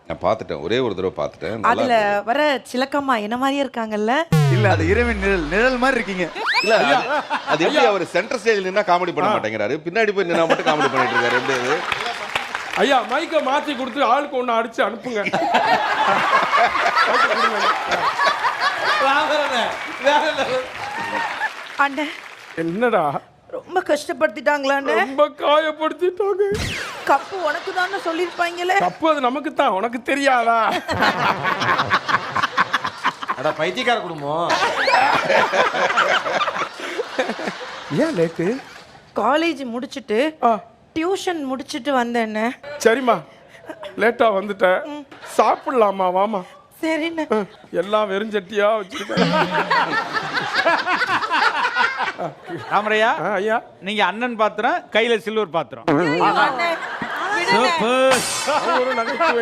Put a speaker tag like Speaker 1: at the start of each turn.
Speaker 1: நான் பார்த்துட்டேன், ஒரே ஒரு தடவை பார்த்துட்டேன்.
Speaker 2: அதுல வர சிலக்கம்மா என்ன மாதிரியே இருக்காங்கல்ல?
Speaker 3: இல்ல அது இறைவன் நிழல் மாதிரி இருக்கீங்க.
Speaker 1: இல்ல அது எப்படி அவர் சென்டர் ஸ்டேஜ்ல நின்னா காமெடி பண்ண மாட்டேங்கிறாரு, பின்னாடி போய் நின்னா மட்டும் காமெடி பண்ணிட்டு இருக்காரு. எப்படி
Speaker 4: ஐயா மைக்க மாத்தி கொடுத்து ஆளுக்கு ஒண்ணு அடிச்சு அனுப்புங்க.
Speaker 2: அண்ணே
Speaker 4: என்னடா
Speaker 2: ரொம்ப கஷ்டப்படுத்திட்டாங்களாண்ணே?
Speaker 4: ரொம்ப காயப்படுத்திட்டாங்க.
Speaker 2: கப்பு உனக்கு தானே சொல்லியிருப்பாங்களே.
Speaker 4: தப்பு அது நமக்கு தான், உனக்கு தெரியாதா?
Speaker 3: அட பைத்தியக்கார குடும்பம்.
Speaker 4: ஏன் லேட்டு?
Speaker 2: காலேஜ் முடிச்சிட்டு டியூஷன் முடிச்சிட்டு வந்தேண்ணே.
Speaker 4: சரிம்மா லேட்டா வந்துட்டேன், சாப்பிடலாமா? வாமா.
Speaker 2: சரிண்ணே.
Speaker 4: எல்லாம் வெறுஞ்சட்டியா வச்சிருக்கேன்.
Speaker 3: ராமரையா
Speaker 4: ஐயா
Speaker 3: நீங்க அண்ணன் பாத்திரம், கையில சில்வர் பாத்திரம்.
Speaker 2: அண்ணே, விடுண்ணே.
Speaker 4: ஒரு நகைச்சுவை